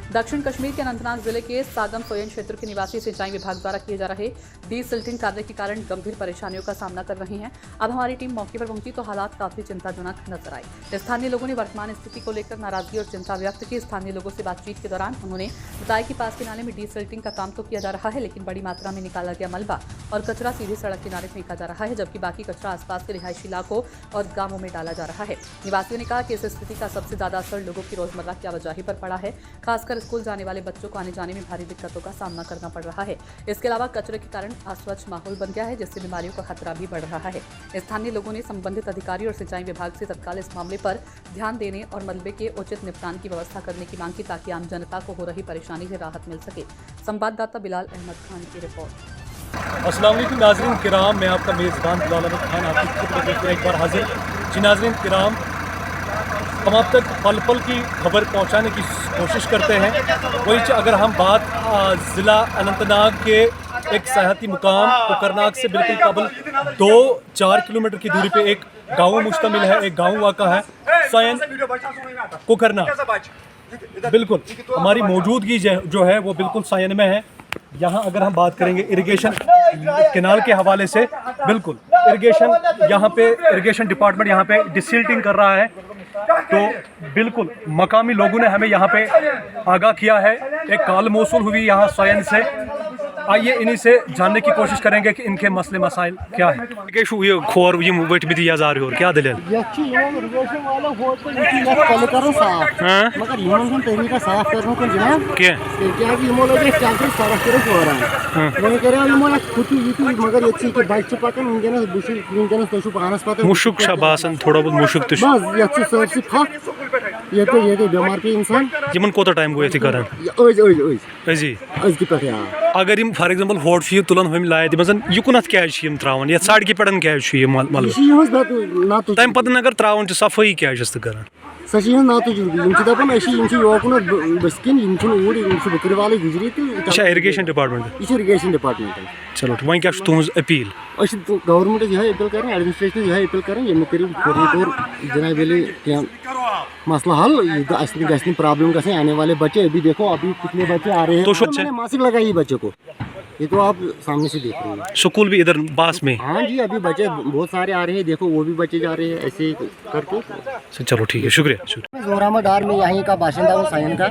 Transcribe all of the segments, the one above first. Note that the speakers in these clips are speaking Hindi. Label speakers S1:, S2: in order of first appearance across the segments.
S1: दक्षिण कश्मीर के अनंतनाग जिले के सागम सोयन क्षेत्र के निवासी सिंचाई विभाग द्वारा किए जा रहे डीसिल्टिंग कार्य के कारण गंभीर परेशानियों का सामना कर रहे हैं। अब हमारी टीम मौके पर पहुंची तो हालात काफी चिंताजनक नजर आए। स्थानीय लोगों ने वर्तमान स्थिति को लेकर नाराजगी और चिंता व्यक्त की। स्थानीय लोगों से बातचीत के दौरान उन्होंने बताया कि पास के नाले में डीसिल्टिंग का काम तो किया जा रहा है, लेकिन बड़ी मात्रा में निकाला गया मलबा और कचरा सीधे सड़क किनारे फेंका जा रहा है, जबकि बाकी कचरा आसपास के रिहायशी इलाकों और गांवों में डाला जा रहा है। निवासियों ने कहा कि इस स्थिति का सबसे ज्यादा असर लोगों की रोजमर्रा की आवाजाही पर पड़ा है। खासकर स्कूल जाने वाले बच्चों को आने जाने में भारी दिक्कतों का सामना करना पड़ रहा है। इसके अलावा कचरे के कारण अस्वच्छ माहौल बन गया है, जिससे बीमारियों का खतरा भी बढ़ रहा है। स्थानीय लोगों ने संबंधित अधिकारी और सिंचाई विभाग से तत्काल इस मामले पर ध्यान देने और मलबे के उचित निपटान की व्यवस्था करने की मांग की, ताकि आम जनता को हो रही परेशानी से राहत मिल सके। संवाददाता बिलाल अहमद खान की रिपोर्ट।
S2: अस्सलाम वालेकुम नाज़रीन किराम, मैं आपका मेज़बान बिलाल अहमद खान आपकी खिदमत में एक बार हाजिर। जी नाज़रीन किराम, हम आप तक पल पल की खबर पहुंचाने की कोशिश करते हैं। वही अगर हम बात ज़िला अनंतनाग के एक सयाहती मुकाम कोकरनाग से बिल्कुल कबल 2-4 किलोमीटर की दूरी पे एक गाँव मुश्तमिल है, एक गाँव वाक़ा है सोयन कोकरनाग। बिल्कुल हमारी मौजूदगी जो है वो बिल्कुल सोयन में है। यहाँ अगर हम बात करेंगे इरिगेशन केनाल के हवाले से, बिल्कुल इरिगेशन यहाँ पे इरिगेशन डिपार्टमेंट यहाँ पे डिसिल्टिंग कर रहा है, तो बिल्कुल मकामी लोगों ने हमें यहाँ पे आगाह किया है। एक कॉल मौसूल हुई यहाँ सोयन से। आइए इन्हीं से जानने की कोशिश करेंगे कि इनके मसले मसाइल क्या है। खोर क्या दलील मुशुक थोड़ा बहुत मुशुक
S3: बेमार पे इंसान
S2: कोता टाइम गो ये करान अगर यम फॉर एग्जांपल फोट छ तुलन हम लायत मजन युकुन क्या त्रावन ये सड़क पे क्या मल तम पत अगर त्रावन सफाई क्या करान
S3: सही ना तो दपान योकुन बसकिन बकर वाले गुजरी तो
S2: इरिगेशन डिपार्टमेंट
S3: इरिगेशन डिपार्टमेंट
S2: चलो वह क्या तुज अपील
S3: गवर्नमेंट यह अपील कर एडमिनिस्ट्रेशन यह अपील कर करो तौर जनाब क्या मसला हल गि प्रॉब्लम गई आने वाले बच्चे। अभी देखो अभी कितने बच्चे आ रहे हैं, तो मैंने मास्क लगाई बच्चों को, ये तो आप सामने से देख रहे हैं।
S2: स्कूल भी इधर पास में?
S3: हाँ जी, अभी बच्चे बहुत सारे आ रहे हैं, देखो वो भी बच्चे जा रहे हैं ऐसे करके।
S2: चलो ठीक है, शुक्रिया।
S3: जोरामा डार में यहीं का बाशिंदा हूँ सायन का,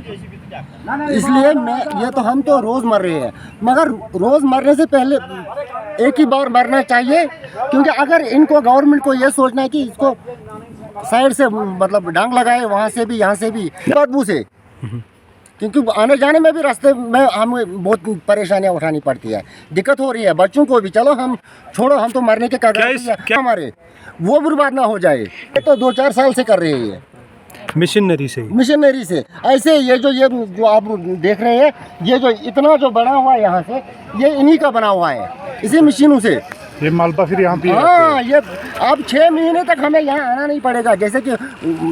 S3: इसलिए मैं ये तो हम तो रोज़ मर रहे हैं, मगर रोज़ मरने से पहले एक ही बार मरना चाहिए, क्योंकि अगर इनको गवर्नमेंट को ये सोचना है कि इसको साइड से मतलब डांग लगाए, वहाँ से भी यहाँ से भी बदबू से, क्योंकि आने जाने में भी रास्ते में हमें बहुत परेशानियां उठानी पड़ती है, दिक्कत हो रही है बच्चों को भी। चलो हम छोड़ो, हम तो मरने के कागज क्या हमारे वो बर्बाद ना हो जाए। तो 2-4 साल से कर रहे हैं
S2: मिशनरी
S3: से ऐसे। ये जो आप देख रहे हैं, ये जो इतना जो बना हुआ है यहाँ से, ये इन्हीं का बना हुआ है, इसी मशीनों से
S4: ये मलबा फिर यहाँ पे।
S3: हाँ, ये अब 6 महीने तक हमें यहाँ आना नहीं पड़ेगा। जैसे कि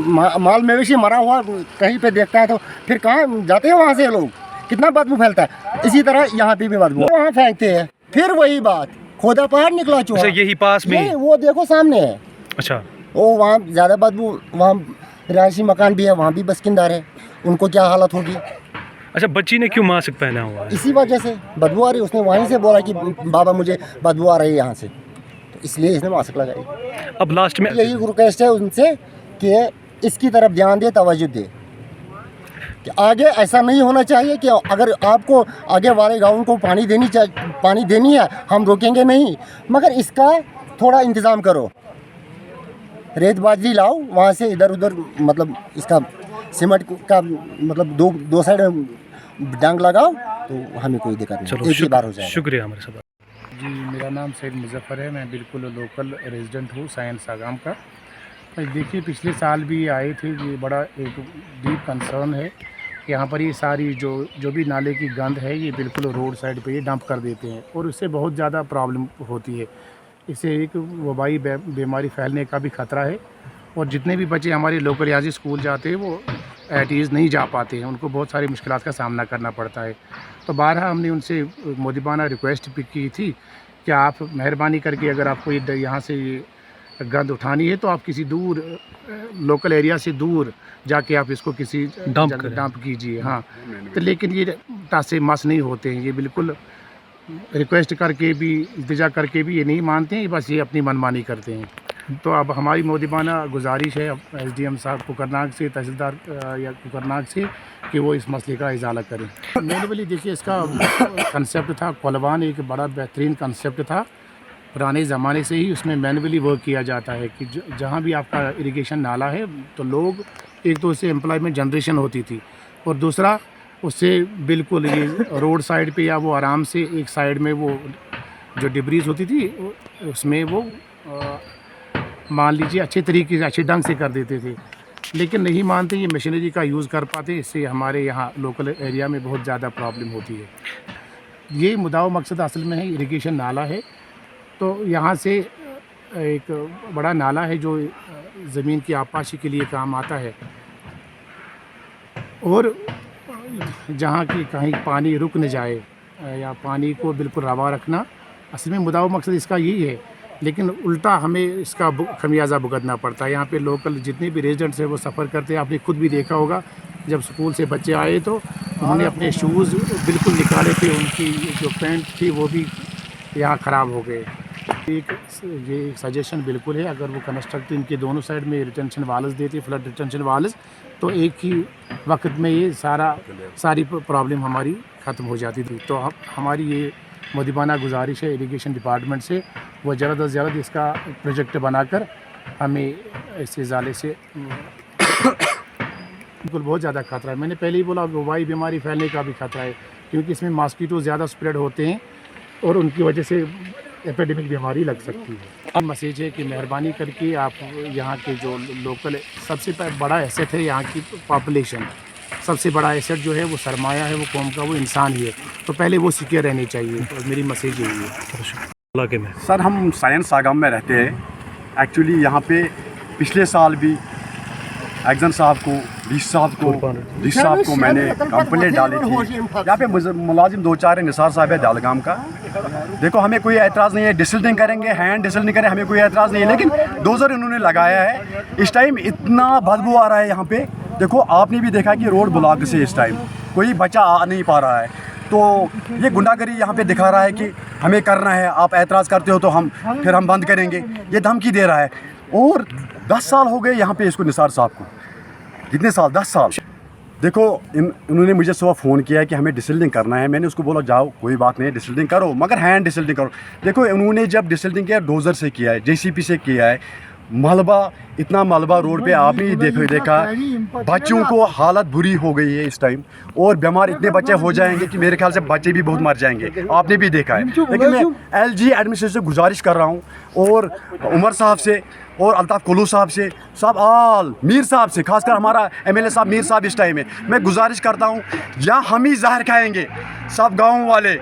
S3: माल मवेशी मरा हुआ कहीं पे देखता है तो फिर कहाँ जाते हैं वहाँ से लोग, कितना बदबू फैलता है। इसी तरह यहाँ पे भी बदबू वहाँ फेंकते हैं, फिर वही बात खोदा पहाड़ निकला चूहा।
S2: यही पास में
S3: वो देखो सामने है।
S2: अच्छा,
S3: वो वहाँ ज़्यादा बदबू, वहाँ रिहायशी मकान भी है, वहाँ भी बसकिनदार है, उनको क्या हालत होगी।
S2: अच्छा, बच्ची ने क्यों मास्क पहना हुआ है?
S3: इसी वजह से बदबू आ रही है। उसने वहीं से बोला कि बाबा मुझे बदबू आ रही है यहाँ से, तो इसलिए इसने मास्क लगाई।
S2: अब लास्ट में
S3: यही रिक्वेस्ट है उनसे कि इसकी तरफ ध्यान दे, तवज्जो दे, कि आगे ऐसा नहीं होना चाहिए कि अगर आपको आगे वाले गाँव को पानी देनी है, हम रोकेंगे नहीं, मगर इसका थोड़ा इंतज़ाम करो। रेत बाजरी लाओ वहाँ से, इधर उधर मतलब इसका सीमेंट का मतलब दो साइड डांग लगाओ, तो हमें कोई दिक्कत नहीं।
S2: चलो,
S3: एक ही बार हो जाएगा।
S2: शुक्रिया हमारे साथ।
S4: जी, मेरा नाम सैयद मुजफ्फर है, मैं बिल्कुल लोकल रेजिडेंट हूँ सायन सागाम का। देखिए, पिछले साल भी आए थे, ये बड़ा एक डीप कंसर्न है। यहाँ पर ये सारी जो भी नाले की गंद है, ये बिल्कुल रोड साइड पे ये डंप कर देते हैं, और उससे बहुत ज़्यादा प्रॉब्लम होती है। इससे एक वबाई बीमारी फैलने का भी ख़तरा है, और जितने भी बच्चे हमारे लोकल यहाँ से स्कूल जाते हैं वो एट ईज़ नहीं जा पाते हैं, उनको बहुत सारी मुश्किलात का सामना करना पड़ता है। तो बारहा हमने उनसे मोदिबाना रिक्वेस्ट भी की थी कि आप मेहरबानी करके अगर आपको यहाँ से गंद उठानी है तो आप किसी दूर लोकल एरिया से दूर जाके आप इसको किसी डंप कीजिए। हाँ, तो लेकिन ये तासे मस नहीं होते हैं, ये बिल्कुल रिक्वेस्ट करके भी, इल्तिजा करके भी ये नहीं मानते हैं, बस ये अपनी मनमानी करते हैं। तो अब हमारी मोदिबाना गुजारिश है SDM साहब कुकरनाग से, तहसीलदार या कुकरनाग से, कि वो इस मसले का इजाला करें। मैनुअली देखिए, इसका कंसेप्ट था, कोलवान एक बड़ा बेहतरीन कंसेप्ट था, पुराने ज़माने से ही उसमें मैनुअली वर्क किया जाता है कि जहाँ भी आपका इरिगेशन नाला है तो लोग, एक तो उससे एम्प्लॉयमेंट जनरेशन होती थी, और दूसरा उससे बिल्कुल ये रोड साइड पे या वो आराम से एक साइड में वो जो डिब्रीज होती थी उसमें वो मान लीजिए अच्छे तरीके से, अच्छे ढंग से कर देते थे। लेकिन नहीं मानते, ये मशीनरी का यूज़ कर पाते, इससे हमारे यहाँ लोकल एरिया में बहुत ज़्यादा प्रॉब्लम होती है। ये मुद्दा मकसद असल में है इरिगेशन नाला है, तो यहाँ से एक बड़ा नाला है जो ज़मीन की आबपाशी के लिए काम आता है, और जहाँ की कहीं पानी रुक न जाए या पानी को बिल्कुल रवा रखना, असल में मुद्दा मकसद इसका यही है। लेकिन उल्टा हमें इसका खमियाजा भुगतना पड़ता है। यहाँ पे लोकल जितने भी रेजिडेंट्स हैं वो सफ़र करते हैं, आपने खुद भी देखा होगा, जब स्कूल से बच्चे आए तो उन्होंने अपने शूज़ बिल्कुल निकाले थे, उनकी जो पैंट थी वो भी यहाँ ख़राब हो गए। ये एक सजेशन बिल्कुल है, अगर वो कंस्ट्रक्ट इनके दोनों साइड में रिटेंशन वाल्स देते, फ्लड रिटेंशन वाल्स, तो एक ही वक्त में ये सारी प्रॉब्लम हमारी ख़त्म हो जाती थी। तो हमारी ये मोदिबाना गुजारिश है इरिगेशन डिपार्टमेंट से, वो जल्द अज जल्द इसका प्रोजेक्ट बनाकर हमें इस इजाले से बिल्कुल बहुत ज़्यादा खतरा है। मैंने पहले ही बोला, वबाई बीमारी फैलने का भी खतरा है, क्योंकि इसमें मॉस्किटो ज़्यादा स्प्रेड होते हैं और उनकी वजह से एपिडेमिक बीमारी लग सकती है। अब मैसेज है कि मेहरबानी करके आप यहाँ के जो लोकल, सबसे बड़ा एसेट है यहाँ की पॉपुलेशन, सबसे बड़ा एसेट जो है वो सरमाया है, वो कौम का, वो इंसान ही है, तो पहले वो सिक्योर रहने चाहिए। तो मेरी मैसेज यही है।
S5: सर, हम सायन सागाम में रहते हैं। एक्चुअली यहाँ पे पिछले साल भी एक्जन साहब को, डीसी साहब को मैंने कंप्लेंट डाली थी। यहाँ पे मुलाजिम 2-4 निसार साहब है दालगाम का। देखो, हमें कोई एतराज़ नहीं है, डिसल्टिंग करेंगे, हैंड डिसल्टिंग करें, हमें कोई एतराज़ नहीं है, लेकिन डोज़र इन्होंने लगाया है। इस टाइम इतना बदबू आ रहा है यहाँ पे। देखो, आपने भी देखा कि रोड ब्लॉक से इस टाइम कोई बच्चा आ नहीं पा रहा है, तो ये गुंडागरी यहाँ पे दिखा रहा है कि हमें करना है, आप एतराज़ करते हो तो फिर हम बंद करेंगे, ये धमकी दे रहा है। और 10 साल हो गए यहाँ पे इसको, निसार साहब को। कितने साल? 10 साल। देखो, इन्होंने मुझे सुबह फ़ोन किया है कि हमें डिसल्टिंग करना है। मैंने उसको बोला, जाओ कोई बात नहीं, डिसल्टिंग करो, मगर हैंड डिसल्टिंग करो। देखो, इन्होंने जब डिसल्टिंग किया, डोज़र से किया है, JCP से किया है। मलबा, इतना मलबा रोड पे आपने देखा, बच्चों को हालत बुरी हो गई है इस टाइम, और बीमार इतने बच्चे हो जाएंगे कि मेरे ख्याल से बच्चे भी बहुत मर जाएंगे, आपने भी देखा है। लेकिन मैं LG एडमिनिस्ट्रेशन से गुजारिश कर रहा हूँ, और उमर साहब से, और अल्ताफ़ कुल्लू साहब से, सब मीर साहब से, खासकर हमारा MLA साहब मीर साहब इस टाइम है, मैं गुजारिश करता हूँ, या हम ही जहर खाएंगे सब गाँव वाले,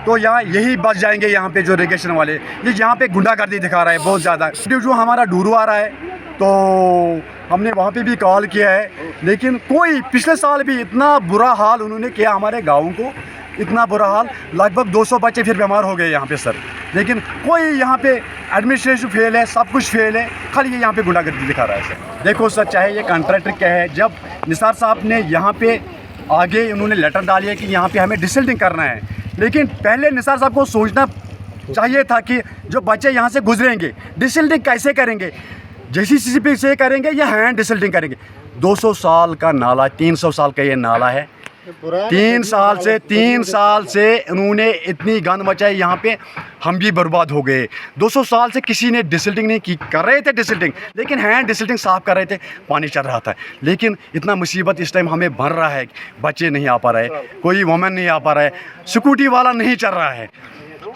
S5: तो यहाँ यही बच जाएंगे। यहाँ पे जो इरिगेशन वाले, ये यहाँ पे गुंडागर्दी दिखा रहा है बहुत ज़्यादा। जो हमारा डूरू आ रहा है, तो हमने वहाँ पे भी कॉल किया है, लेकिन कोई, पिछले साल भी इतना बुरा हाल उन्होंने किया हमारे गाँव को, इतना बुरा हाल, लगभग 200 बच्चे फिर बीमार हो गए यहाँ पे सर। लेकिन कोई यहाँ पे एडमिनिस्ट्रेशन फेल है, सब कुछ फेल है, खाली ये यहाँ पे गुंडागर्दी दिखा रहा है सर। देखो सर, चाहे ये कॉन्ट्रैक्टर क्या है, जब निसार साहब ने यहाँ पे आगे उन्होंने लेटर डाली है कि यहाँ पे हमें डिसल्टिंग करना है, लेकिन पहले निसार साहब को सोचना चाहिए था कि जो बच्चे यहाँ से गुजरेंगे, डिसल्टिंग कैसे करेंगे, JCP से करेंगे या हैंड डिसल्टिंग करेंगे। 200 साल का नाला, 300 साल का ये नाला है। 3 साल से उन्होंने इतनी गंद मचाई यहाँ पे, हम भी बर्बाद हो गए। 200 साल से किसी ने डिसल्टिंग नहीं की, कर रहे थे डिसल्टिंग, लेकिन हैंड डिसल्टिंग साफ कर रहे थे, पानी चल रहा था। लेकिन इतना मुसीबत इस टाइम हमें भर रहा है, बच्चे नहीं आ पा रहे, कोई वुमेन नहीं आ पा रहा है, सिक्योरिटी वाला नहीं चल रहा है।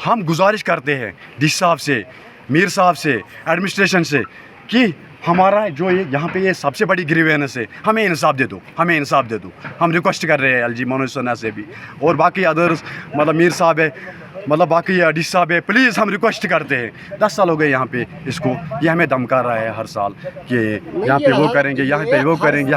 S5: हम गुजारिश करते हैं डीसी साहब से, मीर साहब से, एडमिनिस्ट्रेशन से, कि हमारा जो ये यहाँ पे ये सबसे बड़ी ग्रीवेंस है, हमें इंसाफ दे दो, हमें इंसाफ दे दो। हम रिक्वेस्ट कर रहे हैं LG मनोज सिन्हा से भी, और बाकी अदर्स, मतलब मीर साहब है, मतलब बाकी डीसी साहब है, प्लीज़ हम रिक्वेस्ट करते हैं। 10 साल हो गए यहाँ पे इसको, ये हमें धमका रहा है हर साल कि यहाँ पे वो करेंगे, यहाँ पे वो करेंगे।